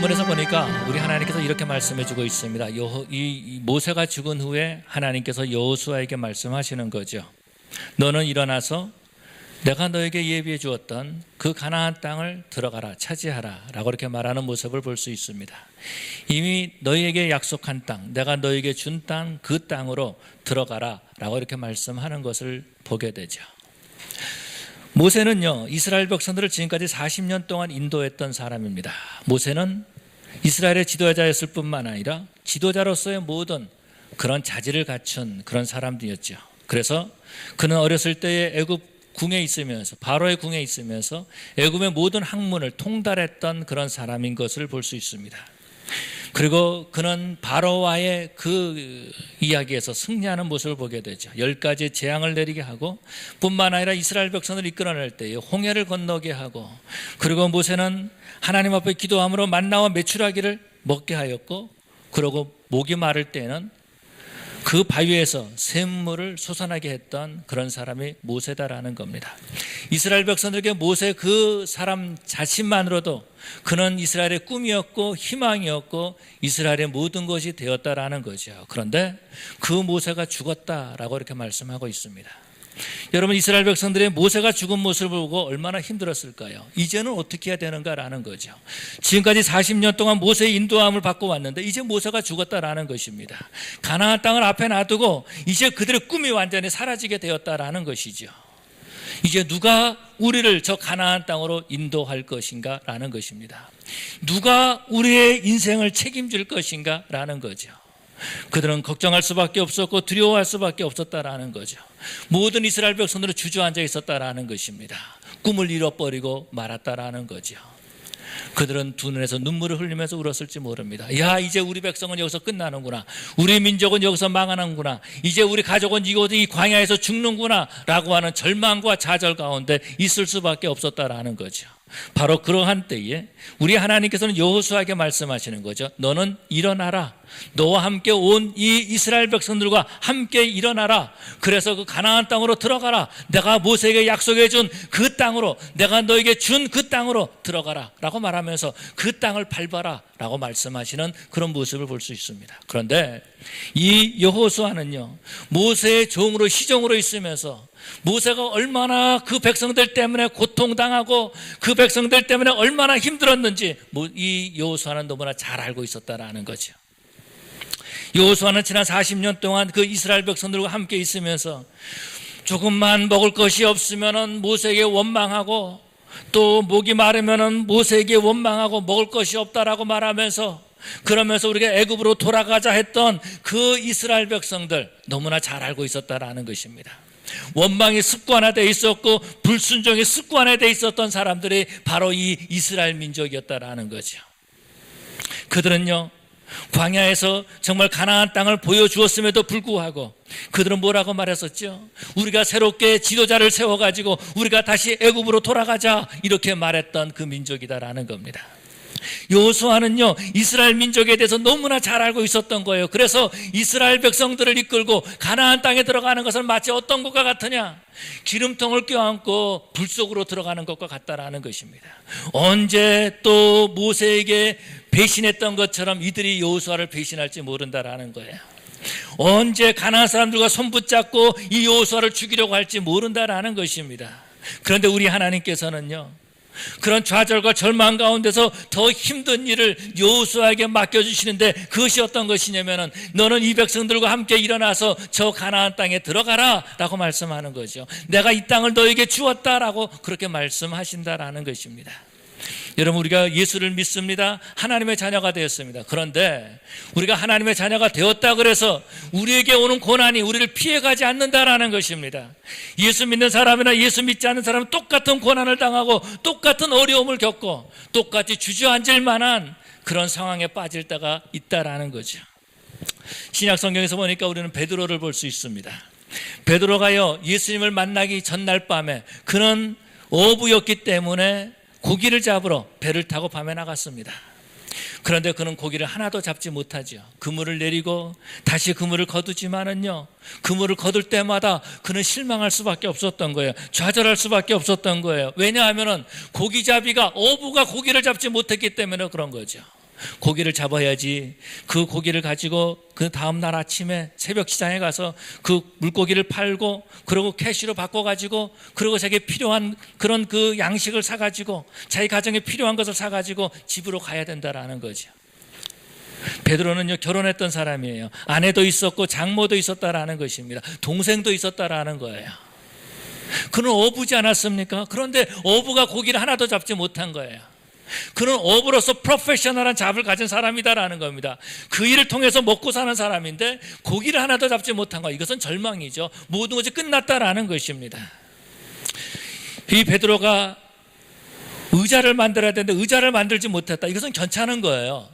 본문에서 보니까 우리 하나님께서 이렇게 말씀해 주고 있습니다. 이 모세가 죽은 후에 하나님께서 여호수아에게 말씀하시는 거죠. 너는 일어나서 내가 너에게 예비해 주었던 그 가나안 땅을 들어가라, 차지하라 라고 이렇게 말하는 모습을 볼 수 있습니다. 이미 너희에게 약속한 땅, 내가 너에게 준 땅, 그 땅으로 들어가라 라고 이렇게 말씀하는 것을 보게 되죠. 모세는요, 이스라엘 백성들을 지금까지 40년 동안 인도했던 사람입니다. 모세는 이스라엘의 지도자였을 뿐만 아니라 지도자로서의 모든 그런 자질을 갖춘 그런 사람들이었죠. 그래서 그는 어렸을 때에 애굽 궁에 있으면서, 바로의 궁에 있으면서 애굽의 모든 학문을 통달했던 그런 사람인 것을 볼 수 있습니다. 그리고 그는 바로와의 그 이야기에서 승리하는 모습을 보게 되죠. 10가지 재앙을 내리게 하고 뿐만 아니라 이스라엘 백성을 이끌어낼 때에 홍해를 건너게 하고, 그리고 모세는 하나님 앞에 기도함으로 만나와 메추라기를 먹게 하였고, 그리고 목이 마를 때는 그 바위에서 샘물을 솟아나게 했던 그런 사람이 모세다라는 겁니다. 이스라엘 백성들에게 모세 그 사람 자신만으로도 그는 이스라엘의 꿈이었고 희망이었고 이스라엘의 모든 것이 되었다라는 거죠. 그런데 그 모세가 죽었다라고 이렇게 말씀하고 있습니다. 여러분, 이스라엘 백성들의 모세가 죽은 모습을 보고 얼마나 힘들었을까요? 이제는 어떻게 해야 되는가라는 거죠. 지금까지 40년 동안 모세의 인도함을 받고 왔는데 이제 모세가 죽었다라는 것입니다. 가나안 땅을 앞에 놔두고 이제 그들의 꿈이 완전히 사라지게 되었다라는 것이죠. 이제 누가 우리를 저 가나안 땅으로 인도할 것인가 라는 것입니다. 누가 우리의 인생을 책임질 것인가 라는 거죠. 그들은 걱정할 수밖에 없었고 두려워할 수밖에 없었다라는 거죠. 모든 이스라엘 백성들은 주저앉아 있었다라는 것입니다. 꿈을 잃어버리고 말았다라는 거죠. 그들은 두 눈에서 눈물을 흘리면서 울었을지 모릅니다. 야, 이제 우리 백성은 여기서 끝나는구나. 우리 민족은 여기서 망하는구나. 이제 우리 가족은 이 광야에서 죽는구나 라고 하는 절망과 좌절 가운데 있을 수밖에 없었다라는 거죠. 바로 그러한 때에 우리 하나님께서는 여호수아에게 말씀하시는 거죠. 너는 일어나라. 너와 함께 온 이 이스라엘 백성들과 함께 일어나라. 그래서 그 가나안 땅으로 들어가라. 내가 모세에게 약속해 준 그 땅으로, 내가 너에게 준 그 땅으로 들어가라 라고 말하면서 그 땅을 밟아라 라고 말씀하시는 그런 모습을 볼 수 있습니다. 그런데 이 여호수아는요, 모세의 종으로, 시종으로 있으면서 모세가 얼마나 그 백성들 때문에 고통당하고 그 백성들 때문에 얼마나 힘들었는지 이 여호수아는 너무나 잘 알고 있었다라는 거죠. 여호수아는 지난 40년 동안 그 이스라엘 백성들과 함께 있으면서 조금만 먹을 것이 없으면 모세에게 원망하고, 또 목이 마르면 모세에게 원망하고 먹을 것이 없다라고 말하면서, 그러면서 우리가 애굽으로 돌아가자 했던 그 이스라엘 백성들 너무나 잘 알고 있었다라는 것입니다. 원망이 습관화되어 있었고 불순종이 습관화되어 있었던 사람들이 바로 이 이스라엘 민족이었다라는 거죠. 그들은요, 광야에서 정말 가나안 땅을 보여주었음에도 불구하고 그들은 뭐라고 말했었죠? 우리가 새롭게 지도자를 세워가지고 우리가 다시 애굽으로 돌아가자, 이렇게 말했던 그 민족이다라는 겁니다. 여호수아는요, 이스라엘 민족에 대해서 너무나 잘 알고 있었던 거예요. 그래서 이스라엘 백성들을 이끌고 가나안 땅에 들어가는 것은 마치 어떤 것과 같으냐? 기름통을 껴안고 불 속으로 들어가는 것과 같다라는 것입니다. 언제 또 모세에게 배신했던 것처럼 이들이 여호수아를 배신할지 모른다라는 거예요. 언제 가나안 사람들과 손붙잡고 이 여호수아를 죽이려고 할지 모른다라는 것입니다. 그런데 우리 하나님께서는요, 그런 좌절과 절망 가운데서 더 힘든 일을 여호수아에게 맡겨주시는데, 그것이 어떤 것이냐면은 너는 이 백성들과 함께 일어나서 저 가나안 땅에 들어가라 라고 말씀하는 거죠. 내가 이 땅을 너에게 주었다라고 그렇게 말씀하신다라는 것입니다. 여러분, 우리가 예수를 믿습니다. 하나님의 자녀가 되었습니다. 그런데 우리가 하나님의 자녀가 되었다 그래서 우리에게 오는 고난이 우리를 피해가지 않는다라는 것입니다. 예수 믿는 사람이나 예수 믿지 않는 사람은 똑같은 고난을 당하고 똑같은 어려움을 겪고 똑같이 주저앉을 만한 그런 상황에 빠질 때가 있다라는 거죠. 신약 성경에서 보니까 우리는 베드로를 볼 수 있습니다. 베드로가요, 예수님을 만나기 전날 밤에 그는 어부였기 때문에 고기를 잡으러 배를 타고 밤에 나갔습니다. 그런데 그는 고기를 하나도 잡지 못하죠. 그물을 내리고 다시 그물을 거두지만은요, 그물을 거둘 때마다 그는 실망할 수밖에 없었던 거예요. 좌절할 수밖에 없었던 거예요. 왜냐하면은 고기잡이가, 어부가 고기를 잡지 못했기 때문에 그런 거죠. 고기를 잡아야지 그 고기를 가지고 그 다음날 아침에 새벽 시장에 가서 그 물고기를 팔고 그리고 캐시로 바꿔가지고 그리고 자기에 필요한 그런 그 양식을 사가지고 자기 가정에 필요한 것을 사가지고 집으로 가야 된다라는 거죠. 베드로는요, 결혼했던 사람이에요. 아내도 있었고 장모도 있었다라는 것입니다. 동생도 있었다라는 거예요. 그는 어부지 않았습니까? 그런데 어부가 고기를 하나도 잡지 못한 거예요. 그는 어부로서 프로페셔널한 잡을 가진 사람이다라는 겁니다. 그 일을 통해서 먹고 사는 사람인데 고기를 하나도 잡지 못한 거, 이것은 절망이죠. 모든 것이 끝났다라는 것입니다. 이 베드로가 의자를 만들어야 되는데 의자를 만들지 못했다, 이것은 괜찮은 거예요.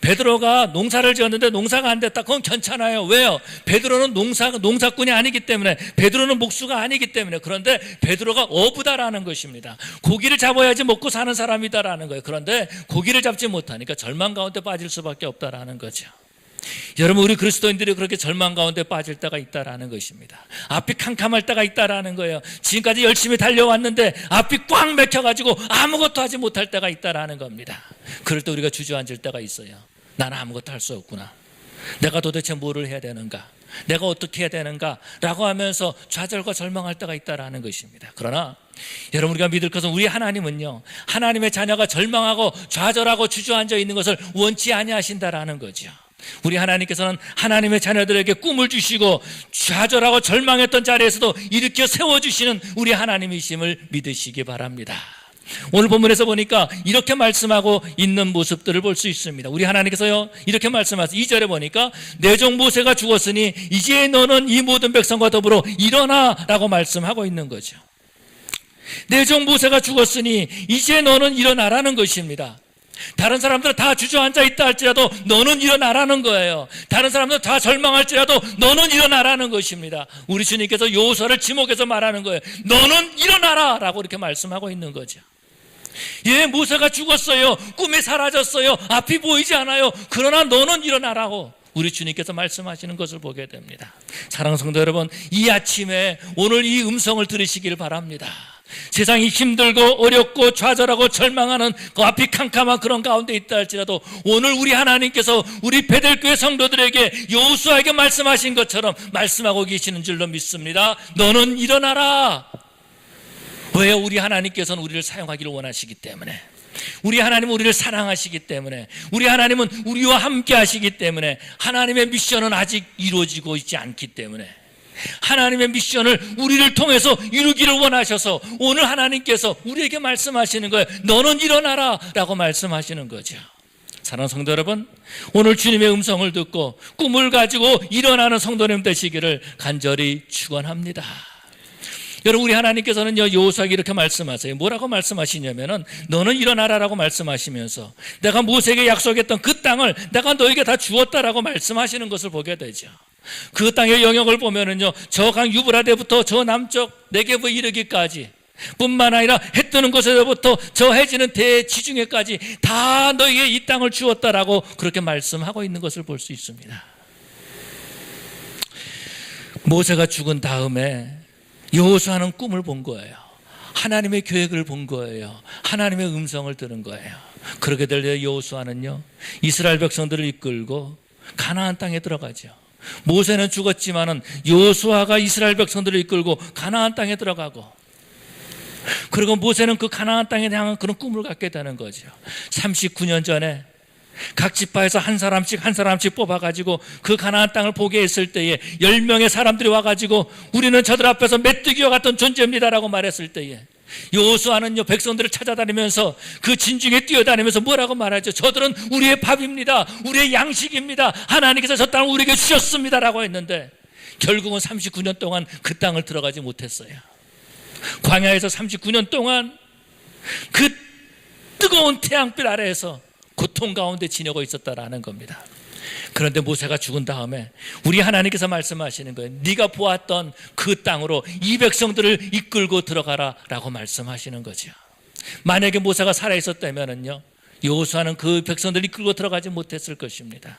베드로가 농사를 지었는데 농사가 안 됐다, 그건 괜찮아요. 왜요? 베드로는 농사꾼이 아니기 때문에, 베드로는 목수가 아니기 때문에. 그런데 베드로가 어부다라는 것입니다. 고기를 잡아야지 먹고 사는 사람이다라는 거예요. 그런데 고기를 잡지 못하니까 절망 가운데 빠질 수밖에 없다라는 거죠. 여러분, 우리 그리스도인들이 그렇게 절망 가운데 빠질 때가 있다라는 것입니다. 앞이 캄캄할 때가 있다라는 거예요. 지금까지 열심히 달려왔는데 앞이 꽉 막혀가지고 아무것도 하지 못할 때가 있다라는 겁니다. 그럴 때 우리가 주저앉을 때가 있어요. 나는 아무것도 할 수 없구나. 내가 도대체 뭐를 해야 되는가? 내가 어떻게 해야 되는가? 라고 하면서 좌절과 절망할 때가 있다라는 것입니다. 그러나 여러분, 우리가 믿을 것은 우리 하나님은요, 하나님의 자녀가 절망하고 좌절하고 주저앉아 있는 것을 원치 아니하신다라는 거죠. 우리 하나님께서는 하나님의 자녀들에게 꿈을 주시고 좌절하고 절망했던 자리에서도 일으켜 세워주시는 우리 하나님이심을 믿으시기 바랍니다. 오늘 본문에서 보니까 이렇게 말씀하고 있는 모습들을 볼 수 있습니다. 우리 하나님께서요, 이렇게 말씀하세요. 2절에 보니까 내 종 모세가 죽었으니 이제 너는 이 모든 백성과 더불어 일어나 라고 말씀하고 있는 거죠. 내 종 모세가 죽었으니 이제 너는 일어나라는 것입니다. 다른 사람들은 다 주저앉아 있다 할지라도 너는 일어나라는 거예요. 다른 사람들은 다 절망할지라도 너는 일어나라는 것입니다. 우리 주님께서 여호수아를 지목해서 말하는 거예요. 너는 일어나라 라고 이렇게 말씀하고 있는 거죠. 예, 모세가 죽었어요. 꿈이 사라졌어요. 앞이 보이지 않아요. 그러나 너는 일어나라고 우리 주님께서 말씀하시는 것을 보게 됩니다. 사랑하는 성도 여러분, 이 아침에 오늘 이 음성을 들으시길 바랍니다. 세상이 힘들고 어렵고 좌절하고 절망하는 그 앞이 캄캄한 그런 가운데 있다 할지라도 오늘 우리 하나님께서 우리 베델교회 성도들에게 여호수아에게 말씀하신 것처럼 말씀하고 계시는 줄로 믿습니다. 너는 일어나라. 왜요? 우리 하나님께서는 우리를 사용하기를 원하시기 때문에, 우리 하나님은 우리를 사랑하시기 때문에, 우리 하나님은 우리와 함께 하시기 때문에, 하나님의 미션은 아직 이루어지고 있지 않기 때문에, 하나님의 미션을 우리를 통해서 이루기를 원하셔서 오늘 하나님께서 우리에게 말씀하시는 거예요. 너는 일어나라 라고 말씀하시는 거죠. 사랑하는 성도 여러분, 오늘 주님의 음성을 듣고 꿈을 가지고 일어나는 성도님 되시기를 간절히 축원합니다. 여러분, 우리 하나님께서는요, 여호수아에게 이렇게 말씀하세요. 뭐라고 말씀하시냐면은 너는 일어나라라고 말씀하시면서 내가 모세에게 약속했던 그 땅을 내가 너에게 다 주었다라고 말씀하시는 것을 보게 되죠. 그 땅의 영역을 보면은요, 저 강 유브라데부터 저 남쪽 네게브에 이르기까지 뿐만 아니라 해 뜨는 곳에서부터 저 해지는 대지중해까지 다 너에게 이 땅을 주었다라고 그렇게 말씀하고 있는 것을 볼 수 있습니다. 모세가 죽은 다음에 여호수아는 꿈을 본 거예요. 하나님의 계획을 본 거예요. 하나님의 음성을 들은 거예요. 그렇게 될 때 여호수아는요, 이스라엘 백성들을 이끌고 가나안 땅에 들어가죠. 모세는 죽었지만은 여호수아가 이스라엘 백성들을 이끌고 가나안 땅에 들어가고, 그리고 모세는 그 가나안 땅에 향한 그런 꿈을 갖게 되는 거죠. 39년 전에 각 지파에서 한 사람씩 뽑아가지고 그 가나안 땅을 보게 했을 때에 10명의 사람들이 와가지고 우리는 저들 앞에서 메뚜기와 같은 존재입니다라고 말했을 때에 여호수아는요, 백성들을 찾아다니면서 그 진중에 뛰어다니면서 뭐라고 말하죠? 저들은 우리의 밥입니다. 우리의 양식입니다. 하나님께서 저 땅을 우리에게 주셨습니다라고 했는데 결국은 39년 동안 그 땅을 들어가지 못했어요. 광야에서 39년 동안 그 뜨거운 태양빛 아래에서 고통 가운데 지내고 있었다라는 겁니다. 그런데 모세가 죽은 다음에 우리 하나님께서 말씀하시는 거예요. 네가 보았던 그 땅으로 이 백성들을 이끌고 들어가라 라고 말씀하시는 거죠. 만약에 모세가 살아있었다면요, 여호수아는 그 백성들을 이끌고 들어가지 못했을 것입니다.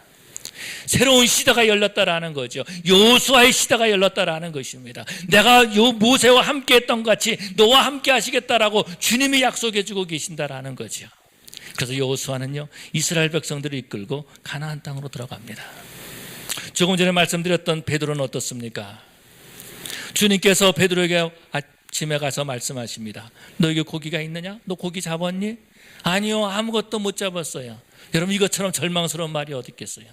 새로운 시대가 열렸다라는 거죠. 여호수아의 시대가 열렸다라는 것입니다. 내가 모세와 함께 했던 것 같이 너와 함께 하시겠다라고 주님이 약속해 주고 계신다라는 거죠. 그래서 여호수아는요 이스라엘 백성들을 이끌고 가나안 땅으로 들어갑니다. 조금 전에 말씀드렸던 베드로는 어떻습니까? 주님께서 베드로에게 아침에 가서 말씀하십니다. 너에게 고기가 있느냐? 너 고기 잡았니? 아니요, 아무것도 못 잡았어요. 여러분, 이것처럼 절망스러운 말이 어디 있겠어요?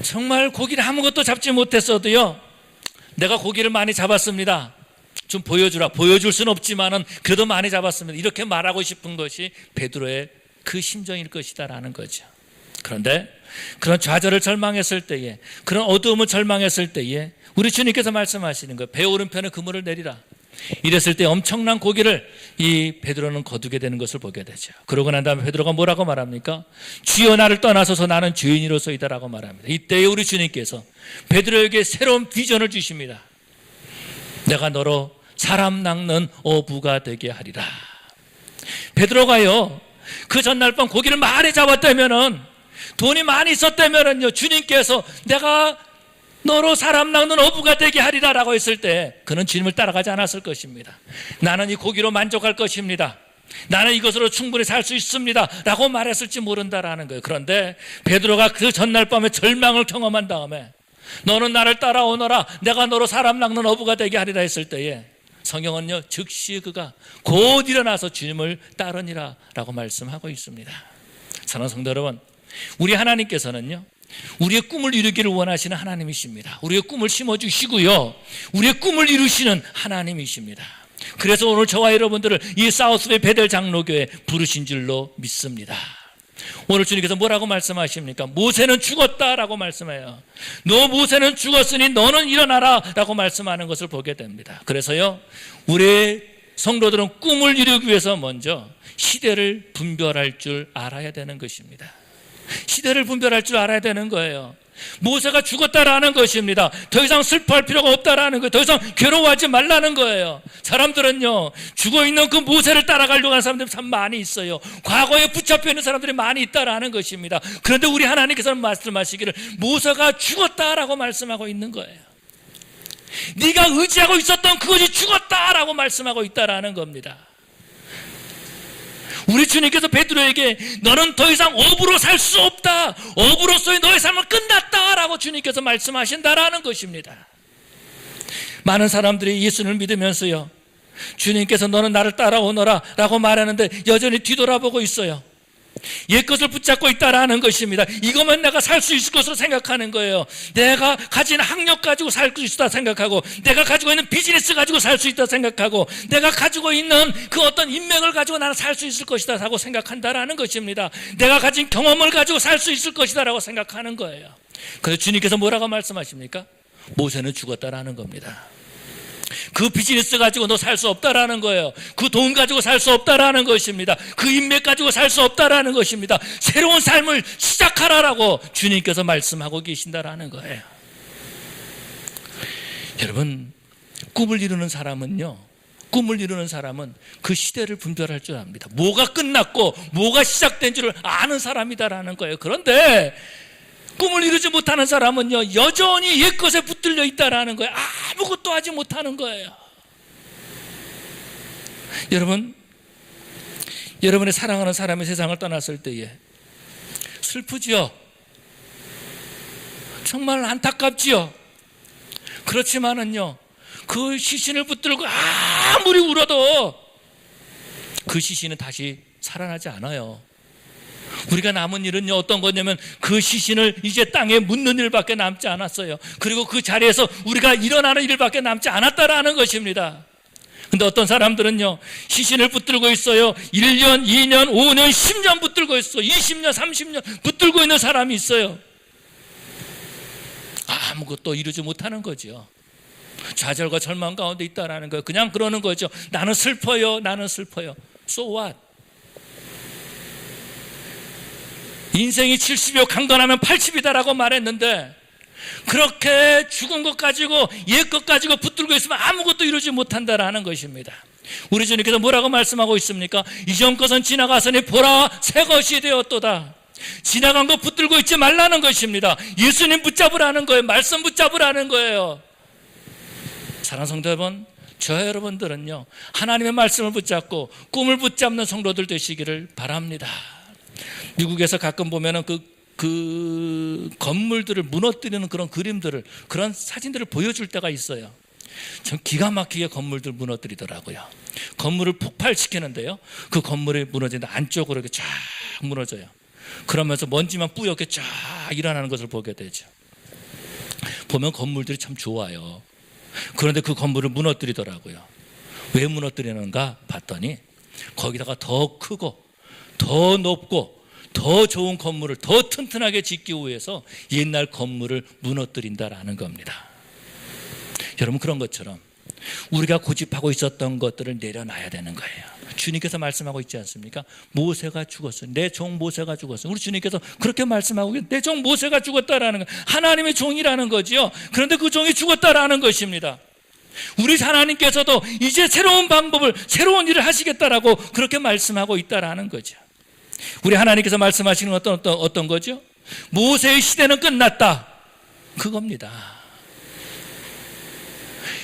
정말 고기를 아무것도 잡지 못했어도요, 내가 고기를 많이 잡았습니다, 좀 보여주라. 보여줄 수는 없지만은 그래도 많이 잡았습니다, 이렇게 말하고 싶은 것이 베드로의 그 심정일 것이다라는 거죠. 그런데 그런 좌절을 절망했을 때에, 그런 어두움을 절망했을 때에 우리 주님께서 말씀하시는 거예요. 배 오른편에 그물을 내리라. 이랬을 때 엄청난 고기를 이 베드로는 거두게 되는 것을 보게 되죠. 그러고 난 다음에 베드로가 뭐라고 말합니까? 주여, 나를 떠나소서, 나는 죄인이로소이다라고 말합니다. 이때에 우리 주님께서 베드로에게 새로운 비전을 주십니다. 내가 너로 사람 낚는 어부가 되게 하리라. 베드로가요 그 전날 밤 고기를 많이 잡았다면은, 돈이 많이 있었다면은요, 주님께서 내가 너로 사람 낚는 어부가 되게 하리라 라고 했을 때 그는 주님을 따라가지 않았을 것입니다. 나는 이 고기로 만족할 것입니다, 나는 이것으로 충분히 살 수 있습니다 라고 말했을지 모른다라는 거예요. 그런데 베드로가 그 전날 밤에 절망을 경험한 다음에 너는 나를 따라오너라, 내가 너로 사람 낚는 어부가 되게 하리라 했을 때에 성경은요 즉시 그가 곧 일어나서 주님을 따르니라 라고 말씀하고 있습니다. 사랑하는 성도 여러분, 우리 하나님께서는요 우리의 꿈을 이루기를 원하시는 하나님이십니다. 우리의 꿈을 심어주시고요, 우리의 꿈을 이루시는 하나님이십니다. 그래서 오늘 저와 여러분들을 이 사우스웨이 베델 장로교에 부르신 줄로 믿습니다. 오늘 주님께서 뭐라고 말씀하십니까? 모세는 죽었다라고 말씀해요. 너 모세는 죽었으니 너는 일어나라 라고 말씀하는 것을 보게 됩니다. 그래서요 우리 성도들은 꿈을 이루기 위해서 먼저 시대를 분별할 줄 알아야 되는 것입니다. 시대를 분별할 줄 알아야 되는 거예요. 모세가 죽었다라는 것입니다. 더 이상 슬퍼할 필요가 없다라는 거예요. 더 이상 괴로워하지 말라는 거예요. 사람들은요 죽어있는 그 모세를 따라가려고 하는 사람들이 참 많이 있어요. 과거에 붙잡혀 있는 사람들이 많이 있다라는 것입니다. 그런데 우리 하나님께서는 말씀하시기를 모세가 죽었다라고 말씀하고 있는 거예요. 네가 의지하고 있었던 그것이 죽었다라고 말씀하고 있다라는 겁니다. 우리 주님께서 베드로에게 너는 더 이상 어부로 살 수 없다, 어부로서의 너의 삶은 끝났다라고 주님께서 말씀하신다라는 것입니다. 많은 사람들이 예수를 믿으면서요 주님께서 너는 나를 따라오너라 라고 말하는데 여전히 뒤돌아보고 있어요. 옛것을 붙잡고 있다라는 것입니다. 이거면 내가 살 수 있을 것으로 생각하는 거예요. 내가 가진 학력 가지고 살 수 있다 생각하고, 내가 가지고 있는 비즈니스 가지고 살 수 있다 생각하고, 내가 가지고 있는 그 어떤 인맥을 가지고 나는 살 수 있을 것이다 라고 생각한다라는 것입니다. 내가 가진 경험을 가지고 살 수 있을 것이다 라고 생각하는 거예요. 그래서 주님께서 뭐라고 말씀하십니까? 모세는 죽었다라는 겁니다. 그 비즈니스 가지고 너 살 수 없다라는 거예요. 그 돈 가지고 살 수 없다라는 것입니다. 그 인맥 가지고 살 수 없다라는 것입니다. 새로운 삶을 시작하라라고 주님께서 말씀하고 계신다라는 거예요. 여러분, 꿈을 이루는 사람은요, 꿈을 이루는 사람은 그 시대를 분별할 줄 압니다. 뭐가 끝났고 뭐가 시작된 줄을 아는 사람이다라는 거예요. 그런데 꿈을 이루지 못하는 사람은요 여전히 옛것에 붙들려 있다라는 거예요. 아무것도 하지 못하는 거예요. 여러분, 여러분의 사랑하는 사람이 세상을 떠났을 때에 슬프지요? 정말 안타깝지요? 그렇지만은요 그 시신을 붙들고 아무리 울어도 그 시신은 다시 살아나지 않아요. 우리가 남은 일은요 어떤 거냐면 그 시신을 이제 땅에 묻는 일밖에 남지 않았어요. 그리고 그 자리에서 우리가 일어나는 일밖에 남지 않았다라는 것입니다. 근데 어떤 사람들은요 시신을 붙들고 있어요. 1년, 2년, 5년, 10년 붙들고 있어. 20년, 30년 붙들고 있는 사람이 있어요. 아무것도 이루지 못하는 거죠. 좌절과 절망 가운데 있다라는 거예요. 그냥 그러는 거죠. 나는 슬퍼요, 나는 슬퍼요. So what? 인생이 70이요 강건하면 80이다라고 말했는데 그렇게 죽은 것 가지고 옛 것 가지고 붙들고 있으면 아무것도 이루지 못한다라는 것입니다. 우리 주님께서 뭐라고 말씀하고 있습니까? 이전 것은 지나가서니 보라 새 것이 되었도다. 지나간 거 붙들고 있지 말라는 것입니다. 예수님 붙잡으라는 거예요. 말씀 붙잡으라는 거예요. 사랑하는 성도 여러분, 저 여러분들은요 하나님의 말씀을 붙잡고 꿈을 붙잡는 성도들 되시기를 바랍니다. 미국에서 가끔 보면은 그 건물들을 무너뜨리는 그런 그림들을, 그런 사진들을 보여줄 때가 있어요. 참 기가 막히게 건물들 무너뜨리더라고요. 건물을 폭발시키는데요, 그 건물이 무너지는데 안쪽으로 이렇게 쫙 무너져요. 그러면서 먼지만 뿌옇게 쫙 일어나는 것을 보게 되죠. 보면 건물들이 참 좋아요. 그런데 그 건물을 무너뜨리더라고요. 왜 무너뜨리는가 봤더니 거기다가 더 크고 더 높고 더 좋은 건물을 더 튼튼하게 짓기 위해서 옛날 건물을 무너뜨린다라는 겁니다. 여러분, 그런 것처럼 우리가 고집하고 있었던 것들을 내려놔야 되는 거예요. 주님께서 말씀하고 있지 않습니까? 모세가 죽었어. 내 종 모세가 죽었어. 우리 주님께서 그렇게 말씀하고 내 종 모세가 죽었다라는 거, 하나님의 종이라는 거지요. 그런데 그 종이 죽었다라는 것입니다. 우리 하나님께서도 이제 새로운 방법을, 새로운 일을 하시겠다라고 그렇게 말씀하고 있다라는 거죠. 우리 하나님께서 말씀하시는 어떤 거죠? 모세의 시대는 끝났다, 그겁니다.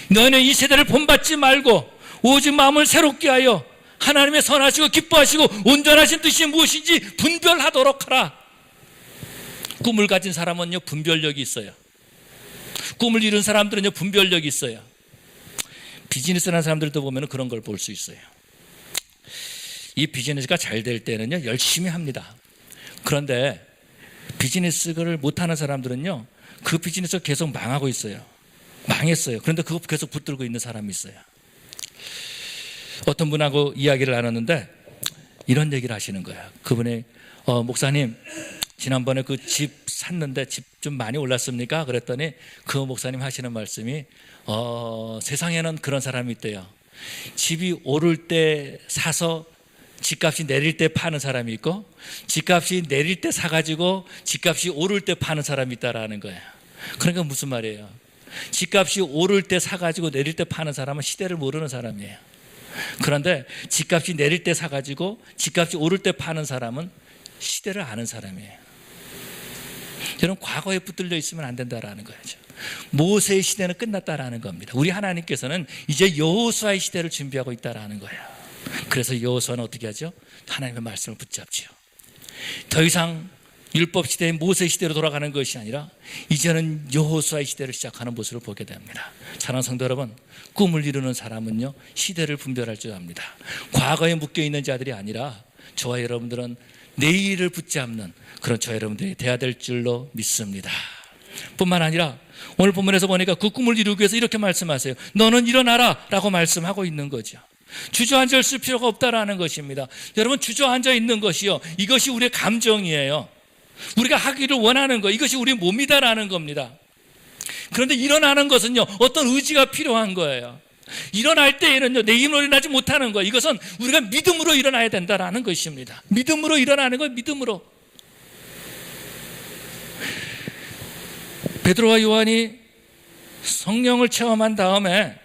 너희는 이 세대를 본받지 말고 오직 마음을 새롭게 하여 하나님의 선하시고 기뻐하시고 온전하신 뜻이 무엇인지 분별하도록 하라. 꿈을 가진 사람은요, 분별력이 있어요. 꿈을 이룬 사람들은요, 분별력이 있어요. 비즈니스라는 사람들도 보면 그런 걸 볼 수 있어요. 이 비즈니스가 잘 될 때는요, 열심히 합니다. 그런데 비즈니스를 못하는 사람들은요, 그 비즈니스가 계속 망하고 있어요. 망했어요. 그런데 그거 계속 붙들고 있는 사람이 있어요. 어떤 분하고 이야기를 나눴는데 이런 얘기를 하시는 거예요. 그분이 목사님, 지난번에 그 집 샀는데 집 좀 많이 올랐습니까? 그랬더니 그 목사님 하시는 말씀이 세상에는 그런 사람이 있대요. 집이 오를 때 사서 집값이 내릴 때 파는 사람이 있고, 집값이 내릴 때 사가지고 집값이 오를 때 파는 사람이 있다라는 거예요. 그러니까 무슨 말이에요? 집값이 오를 때 사가지고 내릴 때 파는 사람은 시대를 모르는 사람이에요. 그런데 집값이 내릴 때 사가지고 집값이 오를 때 파는 사람은 시대를 아는 사람이에요. 여러분, 과거에 붙들려 있으면 안 된다라는 거죠. 모세의 시대는 끝났다라는 겁니다. 우리 하나님께서는 이제 여호수아의 시대를 준비하고 있다라는 거예요. 그래서 여호수아는 어떻게 하죠? 하나님의 말씀을 붙잡죠. 더 이상 율법 시대의 모세 시대로 돌아가는 것이 아니라 이제는 여호수아의 시대를 시작하는 모습을 보게 됩니다. 사랑하는 성도 여러분, 꿈을 이루는 사람은요, 시대를 분별할 줄 압니다. 과거에 묶여있는 자들이 아니라 저와 여러분들은 내일을 붙잡는 그런 저와 여러분들이 돼야 될 줄로 믿습니다. 뿐만 아니라 오늘 본문에서 보니까 그 꿈을 이루기 위해서 이렇게 말씀하세요. 너는 일어나라 라고 말씀하고 있는 거죠. 주저앉아 있을 필요가 없다라는 것입니다. 여러분, 주저앉아 있는 것이요, 이것이 우리의 감정이에요. 우리가 하기를 원하는 거, 이것이 우리 몸이다라는 겁니다. 그런데 일어나는 것은요, 어떤 의지가 필요한 거예요. 일어날 때에는요, 내 힘으로 일어나지 못하는 거예요. 이것은 우리가 믿음으로 일어나야 된다라는 것입니다. 믿음으로 일어나는 거예요. 믿음으로. 베드로와 요한이 성령을 체험한 다음에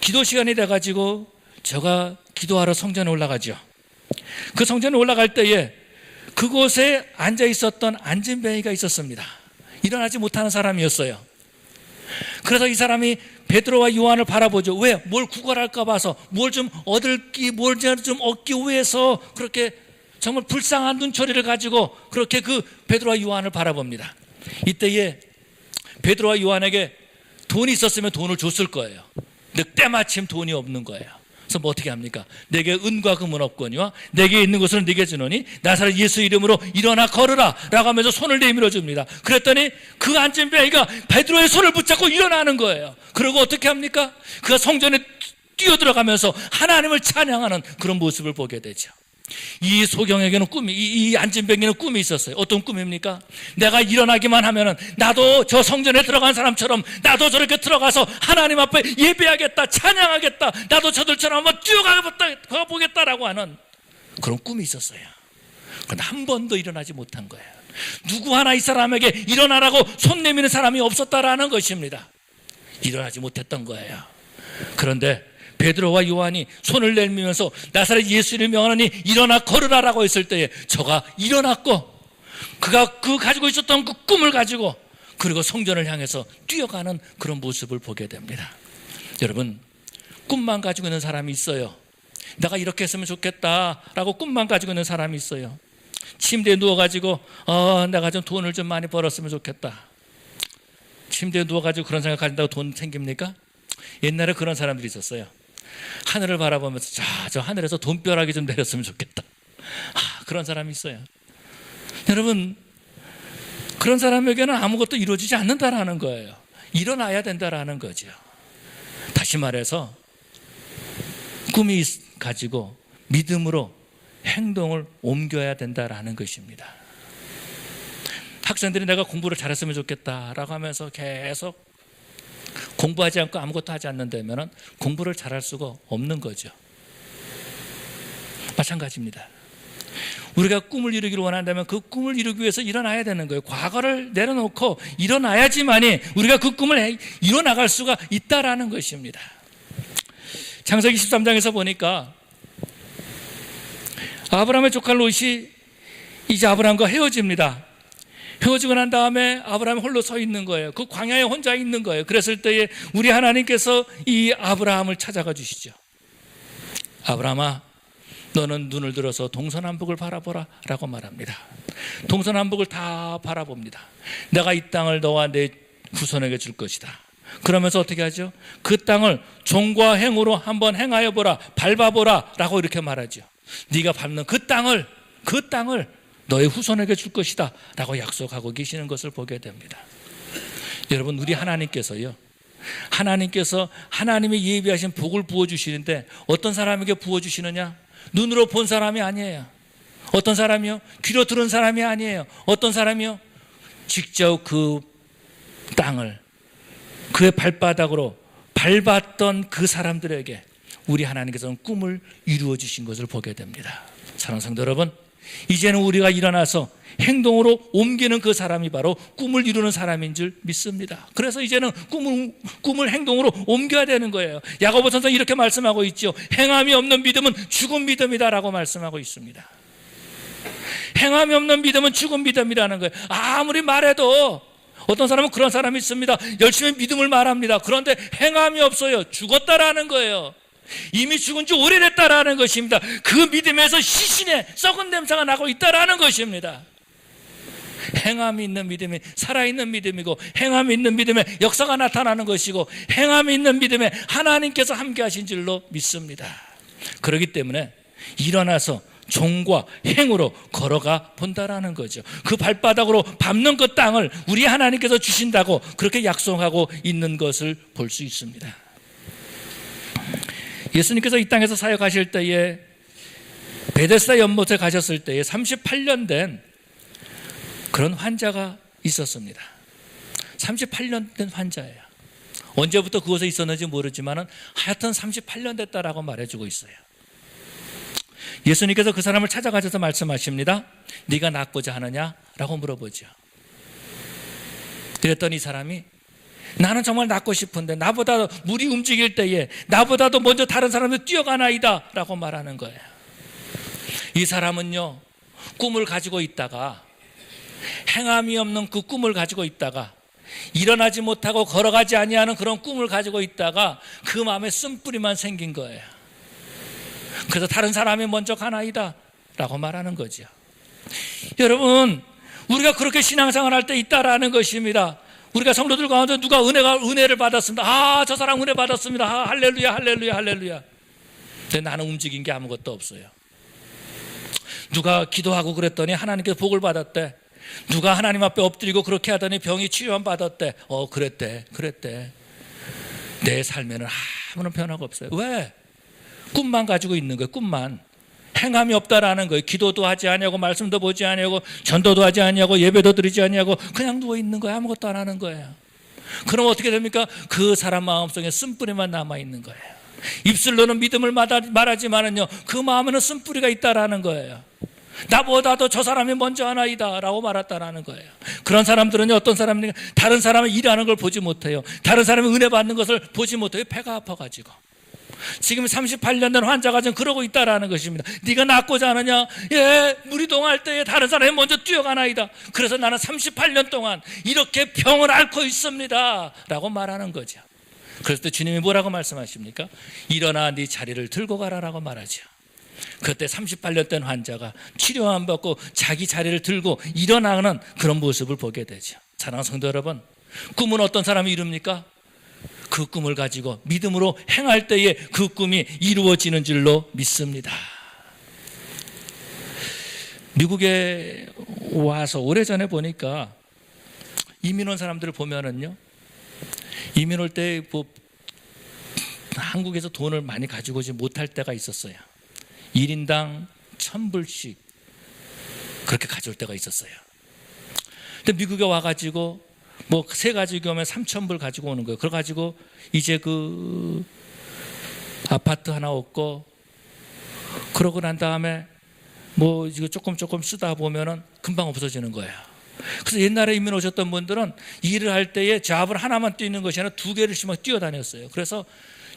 기도 시간이 돼가지고 제가 기도하러 성전에 올라가죠. 그 성전에 올라갈 때에 그곳에 앉아 있었던 안진뱅이가 있었습니다. 일어나지 못하는 사람이었어요. 그래서 이 사람이 베드로와 요한을 바라보죠. 왜? 뭘 구걸할까 봐서, 뭘 좀 뭘 좀 얻기 위해서 그렇게 정말 불쌍한 눈초리를 가지고 그렇게 그 베드로와 요한을 바라봅니다. 이때에 베드로와 요한에게 돈이 있었으면 돈을 줬을 거예요. 근데 때마침 돈이 없는 거예요. 그래서 뭐 어떻게 합니까? 내게 은과 금은 없거니와 내게 있는 것을 네게 주노니 나사렛 예수 이름으로 일어나 걸으라 라고 하면서 손을 내밀어 줍니다. 그랬더니 그 안진뱅이가 베드로의 손을 붙잡고 일어나는 거예요. 그리고 어떻게 합니까? 그가 성전에 뛰어들어가면서 하나님을 찬양하는 그런 모습을 보게 되죠. 이 소경에게는 이 안진뱅이는 꿈이 있었어요. 어떤 꿈입니까? 내가 일어나기만 하면은 나도 저 성전에 들어간 사람처럼 나도 저렇게 들어가서 하나님 앞에 예배하겠다, 찬양하겠다, 나도 저들처럼 한번 뛰어가 보겠다라고 하는 그런 꿈이 있었어요. 그런데 한 번도 일어나지 못한 거예요. 누구 하나 이 사람에게 일어나라고 손 내미는 사람이 없었다라는 것입니다. 일어나지 못했던 거예요. 그런데 베드로와 요한이 손을 내밀면서 나사렛 예수를 명하노니 일어나 걸으라라고 했을 때에 저가 일어났고, 그가 가지고 있었던 그 꿈을 가지고 그리고 성전을 향해서 뛰어가는 그런 모습을 보게 됩니다. 여러분, 꿈만 가지고 있는 사람이 있어요. 내가 이렇게 했으면 좋겠다라고 꿈만 가지고 있는 사람이 있어요. 침대에 누워가지고 내가 좀 돈을 좀 많이 벌었으면 좋겠다. 침대에 누워가지고 그런 생각 가진다고 돈 생깁니까? 옛날에 그런 사람들이 있었어요. 하늘을 바라보면서 저 하늘에서 돈벼락이 좀 내렸으면 좋겠다. 그런 사람이 있어요. 여러분, 그런 사람에게는 아무것도 이루어지지 않는다라는 거예요. 일어나야 된다라는 거죠. 다시 말해서 꿈이 가지고 믿음으로 행동을 옮겨야 된다라는 것입니다. 학생들이 내가 공부를 잘했으면 좋겠다라고 하면서 계속 공부하지 않고 아무것도 하지 않는다면 공부를 잘할 수가 없는 거죠. 마찬가지입니다. 우리가 꿈을 이루기를 원한다면 그 꿈을 이루기 위해서 일어나야 되는 거예요. 과거를 내려놓고 일어나야지만이 우리가 그 꿈을 이뤄나갈 수가 있다라는 것입니다. 창세기 13장에서 보니까 아브라함의 조카 롯이 이제 아브라함과 헤어집니다. 헤어지고 난 다음에 아브라함이 홀로 서 있는 거예요. 그 광야에 혼자 있는 거예요. 그랬을 때에 우리 하나님께서 이 아브라함을 찾아가 주시죠. 아브라함아, 너는 눈을 들어서 동서남북을 바라보라 라고 말합니다. 동서남북을 다 바라봅니다. 내가 이 땅을 너와 내 후손에게 줄 것이다. 그러면서 어떻게 하죠? 그 땅을 종과 행으로 한번 행하여 보라, 밟아보라 라고 이렇게 말하죠. 네가 밟는 그 땅을 너의 후손에게 줄 것이다 라고 약속하고 계시는 것을 보게 됩니다. 여러분, 우리 하나님께서요, 하나님이 예비하신 복을 부어주시는데 어떤 사람에게 부어주시느냐? 눈으로 본 사람이 아니에요. 어떤 사람이요? 귀로 들은 사람이 아니에요. 어떤 사람이요? 직접 그 땅을 그의 발바닥으로 밟았던 그 사람들에게 우리 하나님께서는 꿈을 이루어 주신 것을 보게 됩니다. 사랑하는 성도 여러분, 이제는 우리가 일어나서 행동으로 옮기는 그 사람이 바로 꿈을 이루는 사람인 줄 믿습니다. 그래서 이제는 꿈을 행동으로 옮겨야 되는 거예요. 야고보서는 이렇게 말씀하고 있죠. 행함이 없는 믿음은 죽은 믿음이다라고 말씀하고 있습니다. 행함이 없는 믿음은 죽은 믿음이라는 거예요. 아무리 말해도 어떤 사람은 그런 사람이 있습니다. 열심히 믿음을 말합니다. 그런데 행함이 없어요. 죽었다라는 거예요. 이미 죽은 지 오래됐다라는 것입니다. 그 믿음에서 시신의 썩은 냄새가 나고 있다라는 것입니다. 행함이 있는 믿음이 살아있는 믿음이고, 행함이 있는 믿음에 역사가 나타나는 것이고, 행함이 있는 믿음에 하나님께서 함께 하신 줄로 믿습니다. 그렇기 때문에 일어나서 종과 행으로 걸어가 본다라는 거죠. 그 발바닥으로 밟는 그 땅을 우리 하나님께서 주신다고 그렇게 약속하고 있는 것을 볼 수 있습니다. 예수님께서 이 땅에서 사역하실 때에 베데스다 연못에 가셨을 때에 38년 된 그런 환자가 있었습니다. 38년 된 환자예요. 언제부터 그곳에 있었는지 모르지만 하여튼 38년 됐다라고 말해주고 있어요. 예수님께서 그 사람을 찾아가셔서 말씀하십니다. 네가 낫고자 하느냐? 라고 물어보죠. 그랬더니 이 사람이 나는 정말 낫고 싶은데 나보다 물이 움직일 때에 나보다도 먼저 다른 사람들 뛰어가나이다 라고 말하는 거예요. 이 사람은요, 꿈을 가지고 있다가 행함이 없는 그 꿈을 가지고 있다가 일어나지 못하고 걸어가지 아니하는 그런 꿈을 가지고 있다가 그 마음에 쓴뿌리만 생긴 거예요. 그래서 다른 사람이 먼저 가나이다 라고 말하는 거죠. 여러분, 우리가 그렇게 신앙생활 할 때 있다라는 것입니다. 우리가 성도들 가운데 누가 은혜를 받았습니다. 저 사람 은혜 받았습니다. 할렐루야 할렐루야 할렐루야. 근데 나는 움직인 게 아무것도 없어요. 누가 기도하고 그랬더니 하나님께서 복을 받았대. 누가 하나님 앞에 엎드리고 그렇게 하더니 병이 치유만 받았대. 그랬대. 내 삶에는 아무런 변화가 없어요. 왜? 꿈만 가지고 있는 거예요. 꿈만. 행함이 없다라는 거예요. 기도도 하지 아니하고 말씀도 보지 아니하고 전도도 하지 아니하고 예배도 드리지 아니하고 그냥 누워 있는 거예요. 아무것도 안 하는 거예요. 그럼 어떻게 됩니까? 그 사람 마음속에 쓴뿌리만 남아 있는 거예요. 입술로는 믿음을 말하지만은요, 그 마음에는 쓴뿌리가 있다라는 거예요. 나보다도 저 사람이 먼저 하나이다 라고 말했다라는 거예요. 그런 사람들은요, 어떤 사람이 다른 사람이 일하는 걸 보지 못해요. 다른 사람이 은혜 받는 것을 보지 못해요. 배가 아파가지고. 지금 38년 된 환자가 지금 그러고 있다라는 것입니다. 네가 낫고자 하느냐? 물이 동할 때에 다른 사람이 먼저 뛰어가나이다. 그래서 나는 38년 동안 이렇게 병을 앓고 있습니다 라고 말하는 거죠. 그래서 또 주님이 뭐라고 말씀하십니까? 일어나 네 자리를 들고 가라라고 말하죠. 그때 38년 된 환자가 치료만 받고 자기 자리를 들고 일어나는 그런 모습을 보게 되죠. 사랑하는 성도 여러분, 꿈은 어떤 사람이 이룹니까? 그 꿈을 가지고 믿음으로 행할 때에 그 꿈이 이루어지는 줄로 믿습니다. 미국에 와서 오래전에 보니까 이민 온 사람들을 보면은요, 이민 올 때 뭐 한국에서 돈을 많이 가지고 오지 못할 때가 있었어요. 1인당 1,000불씩 그렇게 가져올 때가 있었어요. 근데 미국에 와가지고 뭐 세 가지고 오면 3,000불 가지고 오는 거예요. 그래가지고 이제 그 아파트 하나 얻고, 그러고 난 다음에 뭐 이거 조금 쓰다 보면은 금방 없어지는 거예요. 그래서 옛날에 이민 오셨던 분들은 일을 할 때에 잡을 하나만 뛰는 것이 아니라 두 개를씩 막 뛰어다녔어요. 그래서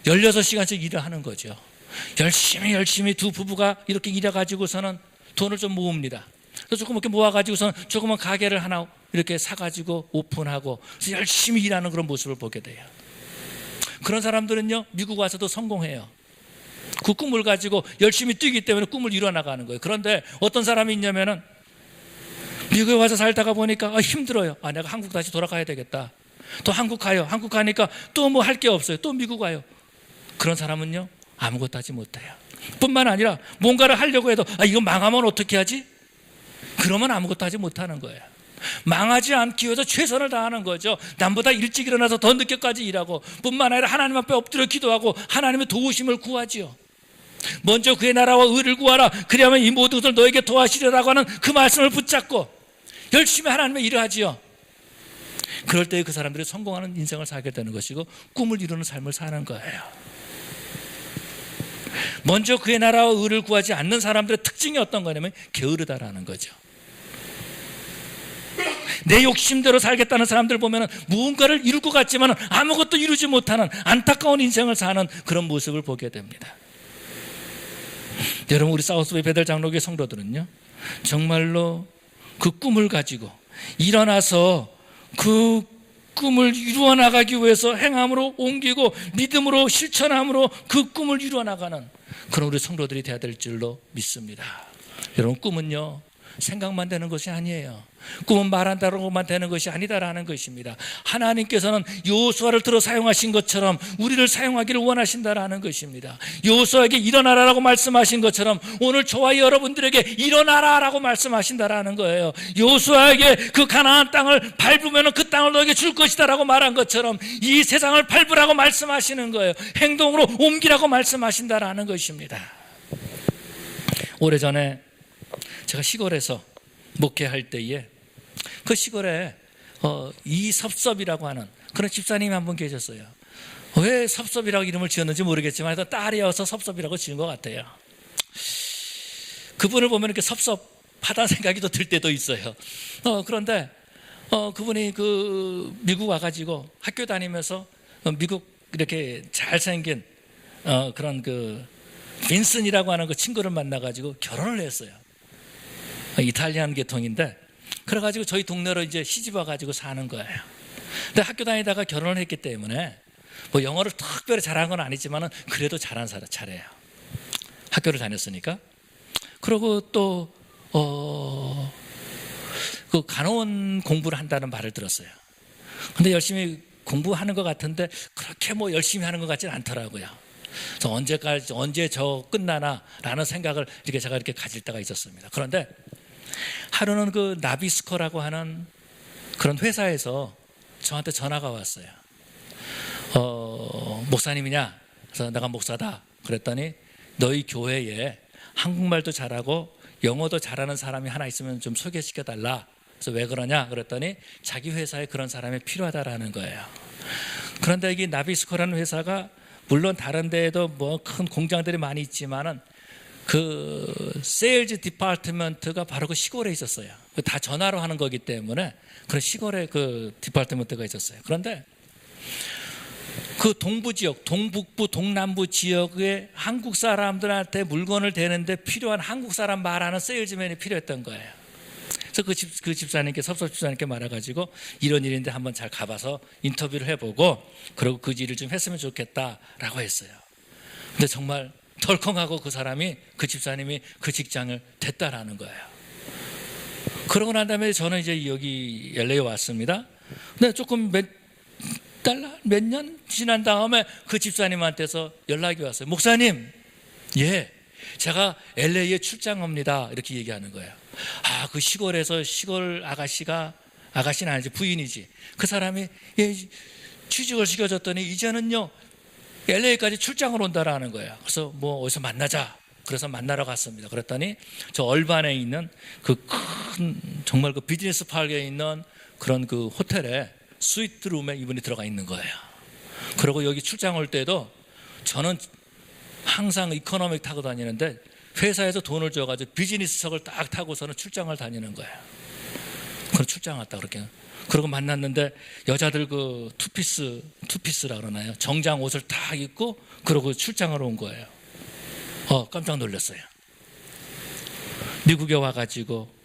16시간씩 일을 하는 거죠. 열심히 두 부부가 이렇게 일해가지고서는 돈을 좀 모읍니다. 그래서 조금 이렇게 모아가지고서는 조그만 가게를 하나 이렇게 사가지고 오픈하고, 그래서 열심히 일하는 그런 모습을 보게 돼요. 그런 사람들은요, 미국 와서도 성공해요. 그 꿈을 가지고 열심히 뛰기 때문에 꿈을 이뤄나가는 거예요. 그런데 어떤 사람이 있냐면은 미국에 와서 살다가 보니까 힘들어요. 내가 한국 다시 돌아가야 되겠다. 또 한국 가요. 한국 가니까 또 뭐 할 게 없어요. 또 미국 와요. 그런 사람은요, 아무것도 하지 못해요. 뿐만 아니라 뭔가를 하려고 해도 이거 망하면 어떻게 하지? 그러면 아무것도 하지 못하는 거예요. 망하지 않기 위해서 최선을 다하는 거죠. 남보다 일찍 일어나서 더 늦게까지 일하고, 뿐만 아니라 하나님 앞에 엎드려 기도하고 하나님의 도우심을 구하지요. 먼저 그의 나라와 의를 구하라. 그리하면 이 모든 것을 너에게 도와주리라고 하는 그 말씀을 붙잡고 열심히 하나님의 일을 하지요. 그럴 때 그 사람들이 성공하는 인생을 살게 되는 것이고, 꿈을 이루는 삶을 사는 거예요. 먼저 그의 나라와 의를 구하지 않는 사람들의 특징이 어떤 거냐면 게으르다라는 거죠. 내 욕심대로 살겠다는 사람들 보면 무언가를 이룰 것 같지만 아무것도 이루지 못하는 안타까운 인생을 사는 그런 모습을 보게 됩니다. 여러분, 우리 사우스웨이 베델 장로교회 성도들은요, 정말로 그 꿈을 가지고 일어나서 그 꿈을 이루어 나가기 위해서 행함으로 옮기고 믿음으로 실천함으로 그 꿈을 이루어 나가는 그런 우리 성도들이 되어야 될 줄로 믿습니다. 여러분, 꿈은요, 생각만 되는 것이 아니에요. 꿈은 말한다고만 되는 것이 아니다라는 것입니다. 하나님께서는 여호수아를 들어 사용하신 것처럼 우리를 사용하기를 원하신다라는 것입니다. 여호수아에게 일어나라라고 말씀하신 것처럼 오늘 저와 여러분들에게 일어나라라고 말씀하신다라는 거예요. 여호수아에게 그 가나안 땅을 밟으면 그 땅을 너에게 줄 것이다라고 말한 것처럼 이 세상을 밟으라고 말씀하시는 거예요. 행동으로 옮기라고 말씀하신다라는 것입니다. 오래전에 제가 시골에서 목회할 때에 그 시골에 이섭섭이라고 하는 그런 집사님이 한 분 계셨어요. 왜 섭섭이라고 이름을 지었는지 모르겠지만 딸이어서 섭섭이라고 지은 것 같아요. 그분을 보면 이렇게 섭섭하다는 생각이 또 들 때도 있어요. 그런데 그분이 그 미국 와가지고 학교 다니면서 미국 이렇게 잘생긴 그런 그 빈슨이라고 하는 그 친구를 만나가지고 결혼을 했어요. 이탈리안 계통인데, 그래가지고 저희 동네로 이제 시집 와가지고 사는 거예요. 근데 학교 다니다가 결혼을 했기 때문에 뭐 영어를 특별히 잘한 건 아니지만은 그래도 잘해요. 학교를 다녔으니까. 그리고 또 그 간호원 공부를 한다는 말을 들었어요. 근데 열심히 공부하는 것 같은데 그렇게 뭐 열심히 하는 것 같지는 않더라고요. 그래서 언제 저 끝나나라는 생각을 제가 이렇게 가질 때가 있었습니다. 그런데 하루는 그 나비스코라고 하는 그런 회사에서 저한테 전화가 왔어요. 목사님이냐? 그래서 내가 목사다. 그랬더니 너희 교회에 한국말도 잘하고 영어도 잘하는 사람이 하나 있으면 좀 소개시켜달라. 그래서 왜 그러냐? 그랬더니 자기 회사에 그런 사람이 필요하다라는 거예요. 그런데 이게 나비스코라는 회사가 물론 다른 데에도 뭐 큰 공장들이 많이 있지만은 그 세일즈 디파트먼트가 바로 그 시골에 있었어요. 다 전화로 하는 거기 때문에 그런 시골에 그 디파트먼트가 있었어요. 그런데 그 동부 지역, 동북부, 동남부 지역의 한국 사람들한테 물건을 대는데 필요한 한국 사람 말하는 세일즈맨이 필요했던 거예요. 그래서 그 집사님께, 섭섭 집사님께 말해가지고 이런 일인데 한번 잘 가봐서 인터뷰를 해보고 그리고 그 일을 좀 했으면 좋겠다라고 했어요. 근데 정말 덜컹하고 그 집사님이 그 직장을 됐다라는 거예요. 그러고 난 다음에 저는 이제 여기 LA에 왔습니다. 근데 조금 몇 년 지난 다음에 그 집사님한테서 연락이 왔어요. 목사님, 예, 제가 LA에 출장 옵니다. 이렇게 얘기하는 거예요. 그 시골에서 시골 아가씨는 아니지, 부인이지. 그 사람이 취직을 시켜줬더니 이제는요 LA까지 출장을 온다라는 거예요. 그래서 뭐 어디서 만나자. 그래서 만나러 갔습니다. 그랬더니 저 얼반에 있는 그 큰 정말 그 비즈니스 파크에 있는 그런 그 호텔에 스위트룸에 이분이 들어가 있는 거예요. 그리고 여기 출장 올 때도 저는 항상 이코노믹 타고 다니는데 회사에서 돈을 줘가지고 비즈니스석을 딱 타고서는 출장을 다니는 거예요. 그럼 출장 왔다 그렇게. 그러고 만났는데 여자들 그 투피스라 그러나요? 정장 옷을 딱 입고 그러고 출장을 온 거예요. 깜짝 놀랐어요. 미국에 와가지고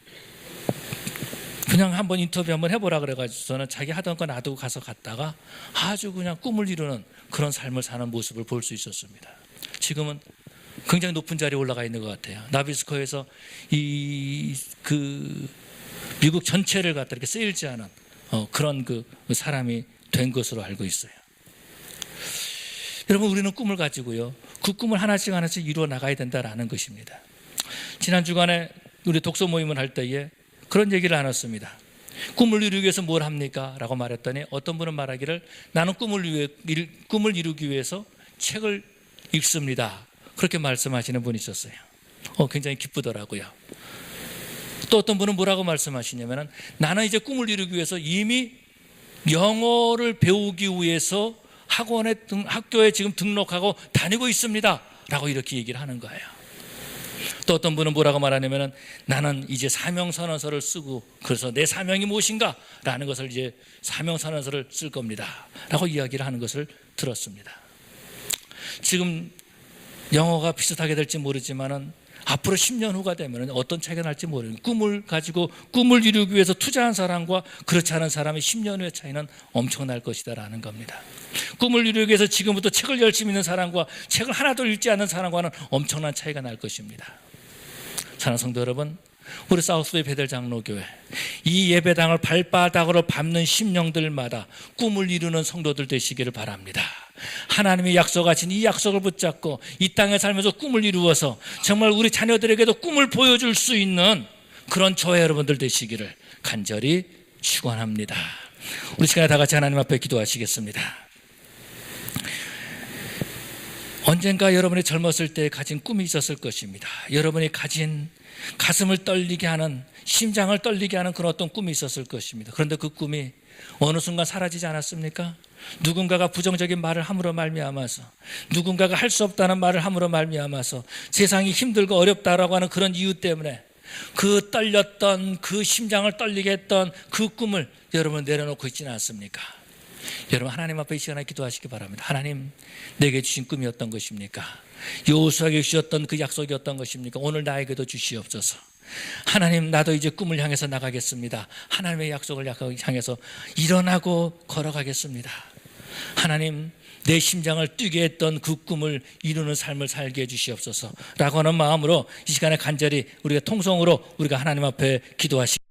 그냥 한번 인터뷰 한번 해보라 그래가지고 저는 자기 하던 거 놔두고 가서 갔다가 아주 그냥 꿈을 이루는 그런 삶을 사는 모습을 볼 수 있었습니다. 지금은 굉장히 높은 자리에 올라가 있는 것 같아요. 나비스코에서 그 미국 전체를 갖다 이렇게 세일즈하는 그런 그 사람이 된 것으로 알고 있어요. 여러분, 우리는 꿈을 가지고요, 그 꿈을 하나씩 이루어 나가야 된다라는 것입니다. 지난 주간에 우리 독서 모임을 할 때에 그런 얘기를 나눴습니다. 꿈을 이루기 위해서 뭘 합니까? 라고 말했더니 어떤 분은 말하기를 나는 꿈을 이루기 위해서 책을 읽습니다. 그렇게 말씀하시는 분이 있었어요. 굉장히 기쁘더라고요. 또 어떤 분은 뭐라고 말씀하시냐면 나는 이제 꿈을 이루기 위해서 이미 영어를 배우기 위해서 학교에 지금 등록하고 다니고 있습니다. 라고 이렇게 얘기를 하는 거예요. 또 어떤 분은 뭐라고 말하냐면 나는 이제 사명선언서를 쓰고 그래서 내 사명이 무엇인가 라는 것을 이제 사명선언서를 쓸 겁니다. 라고 이야기를 하는 것을 들었습니다. 지금 영어가 비슷하게 될지 모르지만은 앞으로 10년 후가 되면 어떤 차이가 날지 모르는 꿈을 가지고 꿈을 이루기 위해서 투자한 사람과 그렇지 않은 사람의 10년 후의 차이는 엄청날 것이다라는 겁니다. 꿈을 이루기 위해서 지금부터 책을 열심히 읽는 사람과 책을 하나도 읽지 않는 사람과는 엄청난 차이가 날 것입니다. 사랑하는 성도 여러분, 우리 사우스웨이 베델 장로교회 이 예배당을 발바닥으로 밟는 심령들마다 꿈을 이루는 성도들 되시기를 바랍니다. 하나님이 약속하신 이 약속을 붙잡고 이 땅에 살면서 꿈을 이루어서 정말 우리 자녀들에게도 꿈을 보여줄 수 있는 그런 저와 여러분들 되시기를 간절히 축원합니다. 우리 시간에 다 같이 하나님 앞에 기도하시겠습니다. 언젠가 여러분이 젊었을 때 가진 꿈이 있었을 것입니다. 여러분이 가진 가슴을 떨리게 하는, 심장을 떨리게 하는 그런 어떤 꿈이 있었을 것입니다. 그런데 그 꿈이 어느 순간 사라지지 않았습니까? 누군가가 부정적인 말을 함으로 말미암아서, 누군가가 할 수 없다는 말을 함으로 말미암아서, 세상이 힘들고 어렵다라고 하는 그런 이유 때문에 그 떨렸던, 그 심장을 떨리게 했던 그 꿈을 여러분 내려놓고 있지는 않습니까? 여러분, 하나님 앞에 이 시간에 기도하시기 바랍니다. 하나님, 내게 주신 꿈이 어떤 것입니까? 여호수아에게 주셨던 그 약속이 어떤 것입니까? 오늘 나에게도 주시옵소서. 하나님, 나도 이제 꿈을 향해서 나가겠습니다. 하나님의 약속을 향해서 일어나고 걸어가겠습니다. 하나님, 내 심장을 뛰게 했던 그 꿈을 이루는 삶을 살게 해주시옵소서 라고 하는 마음으로 이 시간에 간절히 우리가 통성으로 우리가 하나님 앞에 기도하시기